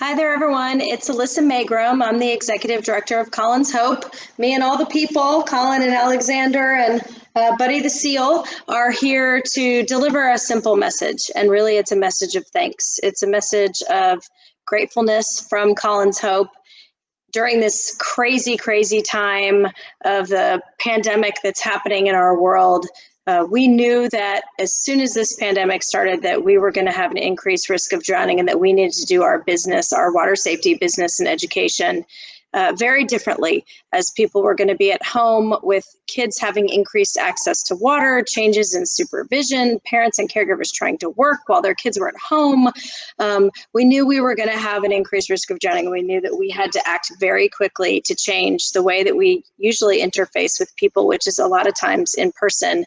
Hi there, everyone. It's Alyssa Magrum. I'm the Executive Director of Collins Hope. Me and all the people, Colin and Alexander and Buddy the Seal, are here to deliver a simple message. And really, it's a message of thanks. It's a message of gratefulness from Collins Hope during this crazy, crazy time of the pandemic that's happening in our world. We knew that as soon as this pandemic started that we were going to have an increased risk of drowning and that we needed to do our business, our water safety business and education very differently, as people were going to be at home with kids having increased access to water, changes in supervision, parents and caregivers trying to work while their kids were at home. We knew we were going to have an increased risk of drowning. We knew that we had to act very quickly to change the way that we usually interface with people, which is a lot of times in person,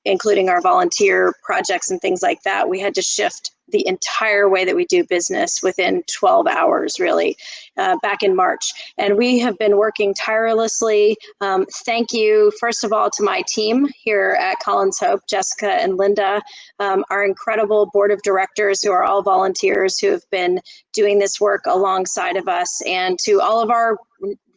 including our volunteer projects and things like that. We had to shift the entire way that we do business within 12 hours, really, back in March. And we have been working tirelessly. Thank you, first of all, to my team here at Collins Hope, Jessica and Linda, our incredible board of directors who are all volunteers who have been doing this work alongside of us, and to all of our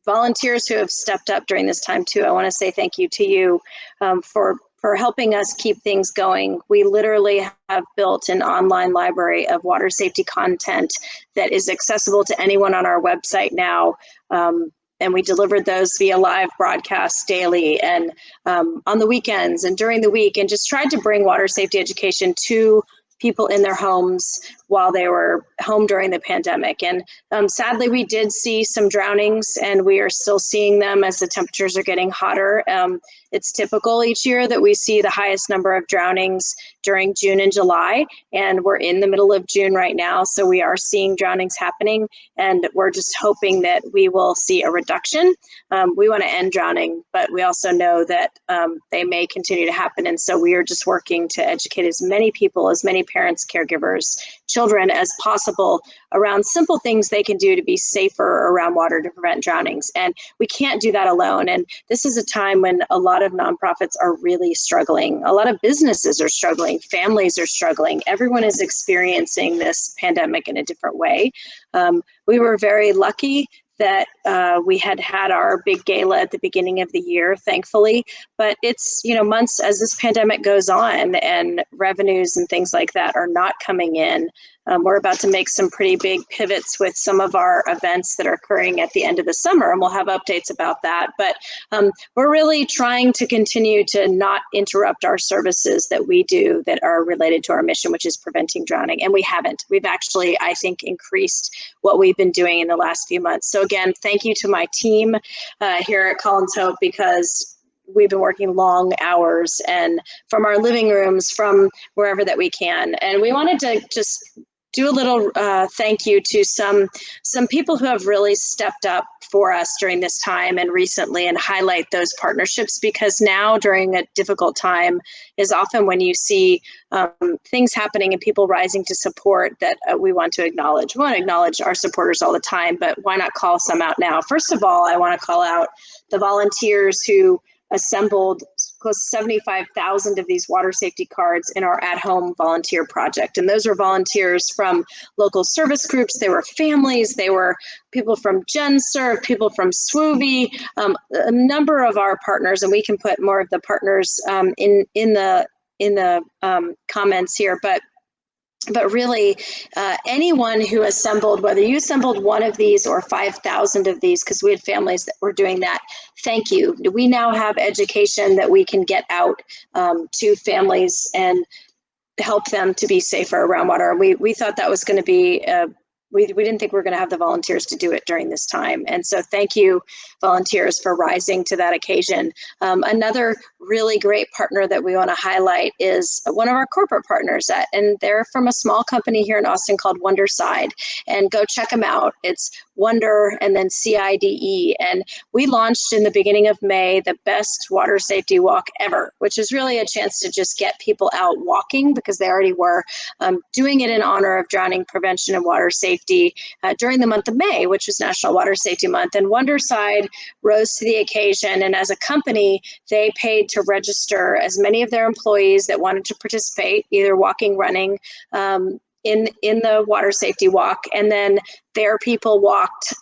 volunteers who have stepped up during this time too. I want to say thank you to you for helping us keep things going. We literally have built an online library of water safety content that is accessible to anyone on our website now. And we delivered those via live broadcasts daily and on the weekends and during the week, and just tried to bring water safety education to people in their homes while they were home during the pandemic. And sadly, we did see some drownings, and we are still seeing them as the temperatures are getting hotter. It's typical each year that we see the highest number of drownings during June and July, and we're in the middle of June right now, so we are seeing drownings happening, and we're just hoping that we will see a reduction. We want to end drowning, but we also know that they may continue to happen, and so we are just working to educate as many people, as many parents, caregivers, children as possible around simple things they can do to be safer around water to prevent drownings. And we can't do that alone. And this is a time when a lot of nonprofits are really struggling. A lot of businesses are struggling. Families are struggling. Everyone is experiencing this pandemic in a different way. We were very lucky that we had our big gala at the beginning of the year, thankfully. But it's, months as this pandemic goes on and revenues and things like that are not coming in. We're about to make some pretty big pivots with some of our events that are occurring at the end of the summer, and we'll have updates about that. But we're really trying to continue to not interrupt our services that we do that are related to our mission, which is preventing drowning. And we haven't. We've actually, I think, increased what we've been doing in the last few months. So again, thank you to my team here at Collins Hope, because we've been working long hours and from our living rooms, from wherever that we can. And we wanted to just do a little thank you to some people who have really stepped up for us during this time and recently, and highlight those partnerships, because now during a difficult time is often when you see things happening and people rising to support that we want to acknowledge. We want to acknowledge our supporters all the time, but why not call some out now? First of all, I want to call out the volunteers who assembled close to 75,000 of these water safety cards in our at-home volunteer project. And those were volunteers from local service groups. They were families. They were people from GenServe, people from SWOVI, a number of our partners, and we can put more of the partners in the comments here. But really, anyone who assembled, whether you assembled one of these or 5,000 of these, because we had families that were doing that, thank you. We now have education that we can get out to families and help them to be safer around water. We thought that was going to be we didn't think we were going to have the volunteers to do it during this time. And so thank you, volunteers, for rising to that occasion. Another really great partner that we want to highlight is one of our corporate partners, and they're from a small company here in Austin called Wonderside. And go check them out. It's Wonder and then CIDE. And we launched in the beginning of May the best water safety walk ever, which is really a chance to just get people out walking, because they already were doing it in honor of drowning prevention and water safety during the month of May, which was National Water Safety Month. And Wonderside rose to the occasion, and as a company, they paid to register as many of their employees that wanted to participate, either walking, running, in the water safety walk, and then their people walked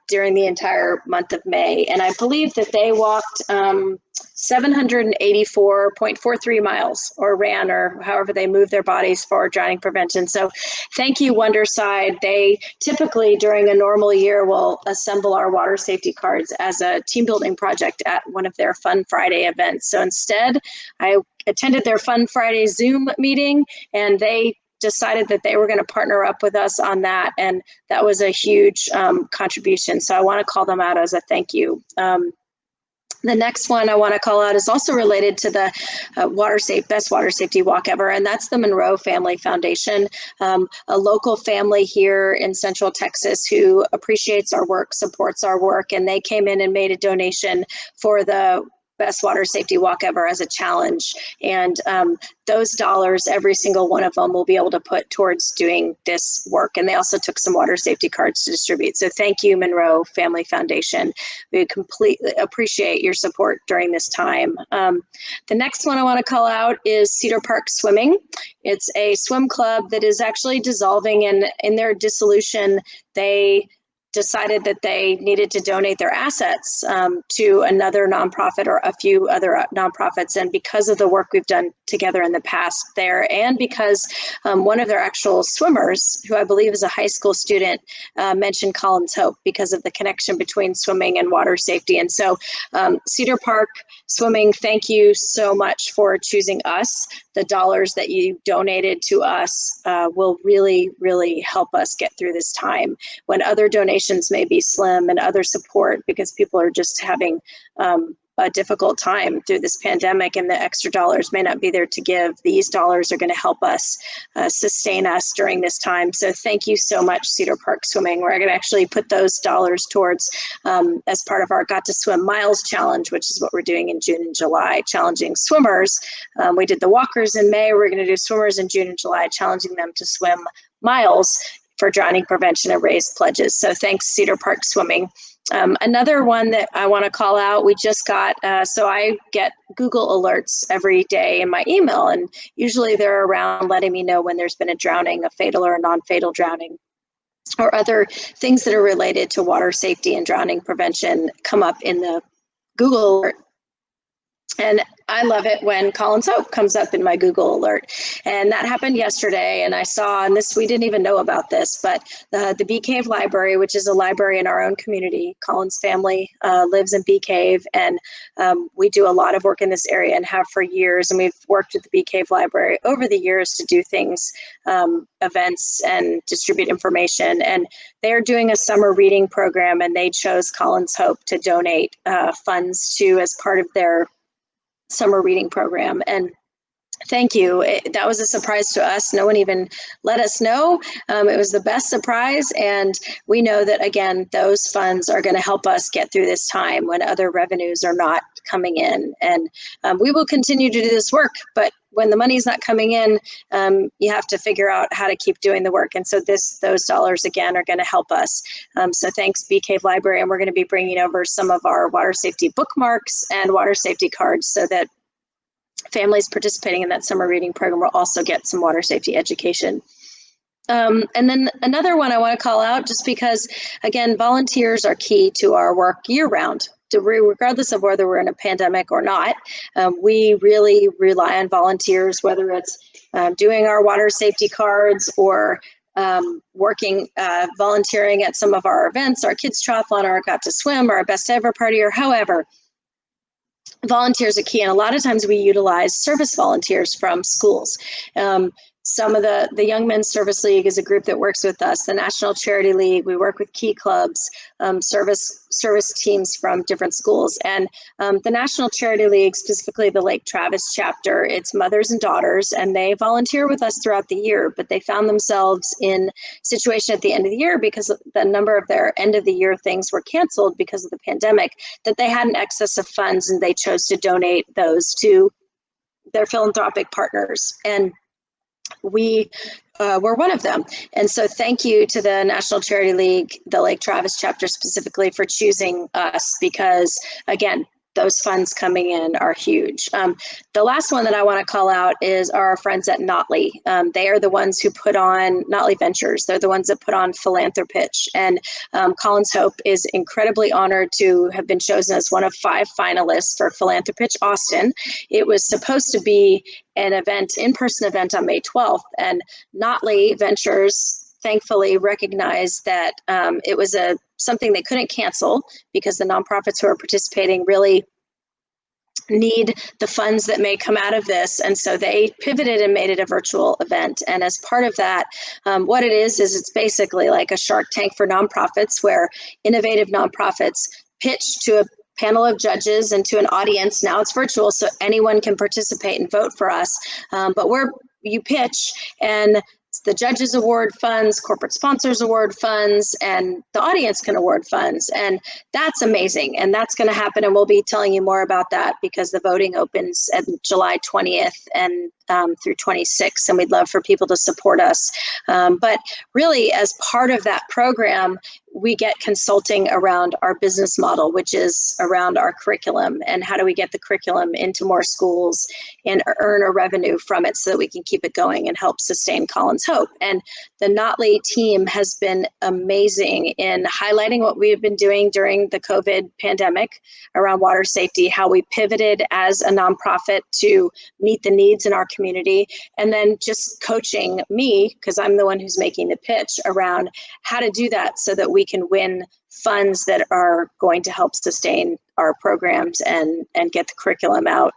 during the entire month of May, and I believe that they walked 784.43 miles, or ran, or however they move their bodies for drowning prevention. So thank you, Wonderside. They typically during a normal year will assemble our water safety cards as a team building project at one of their Fun Friday events. So instead, I attended their Fun Friday Zoom meeting, and they decided that they were going to partner up with us on that, and that was a huge contribution. So I want to call them out as a thank you. The next one I want to call out is also related to the best water safety walk ever, and that's the Monroe Family Foundation, a local family here in Central Texas who appreciates our work, supports our work, and they came in and made a donation for the best water safety walk ever as a challenge. And those dollars, every single one of them will be able to put towards doing this work. And they also took some water safety cards to distribute. So thank you, Monroe Family Foundation. We completely appreciate your support during this time. The next one I want to call out is Cedar Park Swimming. It's a swim club that is actually dissolving, and in their dissolution, they decided that they needed to donate their assets to another nonprofit or a few other nonprofits. And because of the work we've done together in the past there, and because one of their actual swimmers, who I believe is a high school student, mentioned Collins Hope because of the connection between swimming and water safety. And so Cedar Park Swimming, thank you so much for choosing us. The dollars that you donated to us will really, really help us get through this time when other donations may be slim, and other support, because people are just having a difficult time through this pandemic, and the extra dollars may not be there to give. These dollars are going to help us sustain us during this time. So thank you so much, Cedar Park Swimming. We're going to actually put those dollars towards as part of our Got to Swim Miles Challenge, which is what we're doing in June and July, challenging swimmers. We did the walkers in May. We're going to do swimmers in June and July, challenging them to swim miles for drowning prevention and raise pledges. So thanks, Cedar Park Swimming. Another one that I want to call out, we just got, so I get Google alerts every day in my email, and usually they're around letting me know when there's been a drowning, a fatal or a non-fatal drowning, or other things that are related to water safety and drowning prevention come up in the Google alert. And I love it when Collins Hope comes up in my Google alert. And that happened yesterday. And I saw, and this, we didn't even know about this, but the Bee Cave Library, which is a library in our own community, Collins family lives in Bee Cave. And we do a lot of work in this area and have for years. And we've worked with the Bee Cave Library over the years to do things, events, and distribute information. And they're doing a summer reading program, and they chose Collins Hope to donate funds to as part of their summer reading program. And thank you. That was a surprise to us. No one even let us know. It was the best surprise. And we know that, again, those funds are going to help us get through this time when other revenues are not coming in. And we will continue to do this work. But when the money's not coming in, you have to figure out how to keep doing the work. And so those dollars, again, are going to help us. So thanks, Bee Cave Library. And we're going to be bringing over some of our water safety bookmarks and water safety cards so that families participating in that summer reading program will also get some water safety education. And then another one I want to call out, just because, again, volunteers are key to our work year round. Regardless of whether we're in a pandemic or not, we really rely on volunteers, whether it's doing our water safety cards or working, volunteering at some of our events, our Kids Triathlon, our Got to Swim, or our Best Ever Party, or however. Volunteers are key, and a lot of times we utilize service volunteers from schools. Some of the Young Men's Service League is a group that works with us. The National Charity League, we work with key clubs, service teams from different schools. And the National Charity League, specifically the Lake Travis chapter, it's mothers and daughters, and they volunteer with us throughout the year, but they found themselves in situation at the end of the year because the number of their end of the year things were canceled because of the pandemic, that they had an excess of funds, and they chose to donate those to their philanthropic partners. And we were one of them. And so thank you to the National Charity League, the Lake Travis chapter specifically, for choosing us, because, again, those funds coming in are huge. The last one that I want to call out is our friends at Notley. They are the ones who put on Notley Ventures. They're the ones that put on Philanthropitch. And Collins Hope is incredibly honored to have been chosen as one of 5 finalists for Philanthropitch Austin. It was supposed to be an event, in-person event on May 12th, and Notley Ventures thankfully recognized that it was something they couldn't cancel because the nonprofits who are participating really need the funds that may come out of this. And so they pivoted and made it a virtual event. And as part of that, what it is it's basically like a Shark Tank for nonprofits, where innovative nonprofits pitch to a panel of judges and to an audience. Now it's virtual, so anyone can participate and vote for us. But you pitch, and the judges award funds, corporate sponsors award funds, and the audience can award funds. And that's amazing. And that's going to happen. And we'll be telling you more about that because the voting opens at July 20th and through 26th. And we'd love for people to support us. But really, as part of that program, we get consulting around our business model, which is around our curriculum and how do we get the curriculum into more schools and earn a revenue from it so that we can keep it going and help sustain Collins Hope. And the Notley team has been amazing in highlighting what we have been doing during the COVID pandemic around water safety, how we pivoted as a nonprofit to meet the needs in our community, and then just coaching me, because I'm the one who's making the pitch, around how to do that so that we can win funds that are going to help sustain our programs and get the curriculum out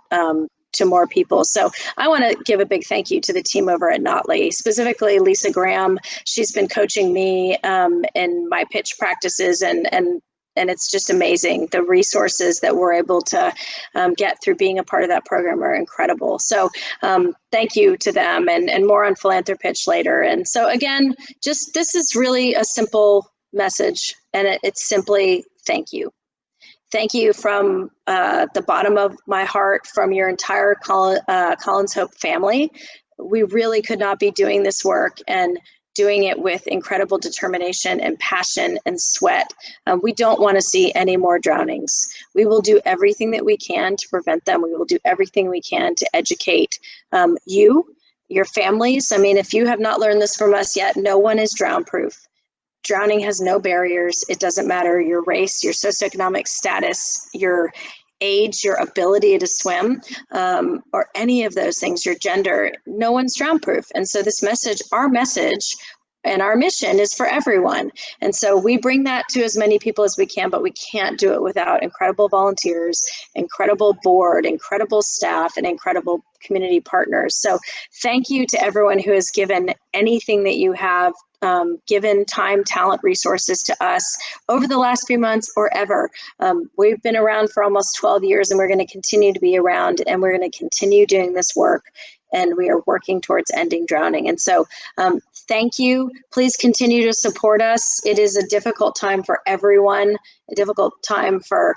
to more people. So I want to give a big thank you to the team over at Notley, specifically Lisa Graham. She's been coaching me in my pitch practices, and it's just amazing. The resources that we're able to get through being a part of that program are incredible. So thank you to them, and more on Philanthropitch later. And so again, this is really a simple message, and it's simply thank you. Thank you from the bottom of my heart, from your entire Collins Hope family. We really could not be doing this work and doing it with incredible determination and passion and sweat. We don't want to see any more drownings. We will do everything that we can to prevent them. We will do everything we can to educate you, your families. I mean, if you have not learned this from us yet, no one is drown proof. Drowning has no barriers. It doesn't matter your race, your socioeconomic status, your age, your ability to swim, or any of those things, your gender. No one's drown proof. And so this message, our message, and our mission is for everyone. And so we bring that to as many people as we can, but we can't do it without incredible volunteers, incredible board, incredible staff, and incredible community partners. So thank you to everyone who has given anything that you have, given time, talent, resources to us over the last few months or ever. We've been around for almost 12 years, and we're going to continue to be around, and we're going to continue doing this work. And we are working towards ending drowning. And so thank you. Please continue to support us. It is a difficult time for everyone, a difficult time for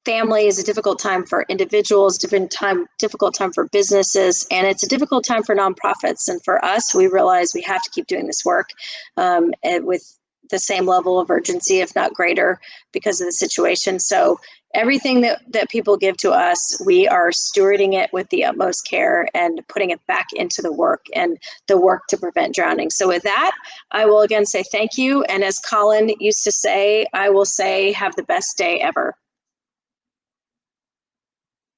families, a difficult time for individuals, difficult time for businesses, and it's a difficult time for nonprofits. And for us, we realize we have to keep doing this work with the same level of urgency, if not greater, because of the situation. So everything that people give to us, we are stewarding it with the utmost care and putting it back into the work and the work to prevent drowning. So with that, I will again say thank you. And as Colin used to say, I will say, have the best day ever.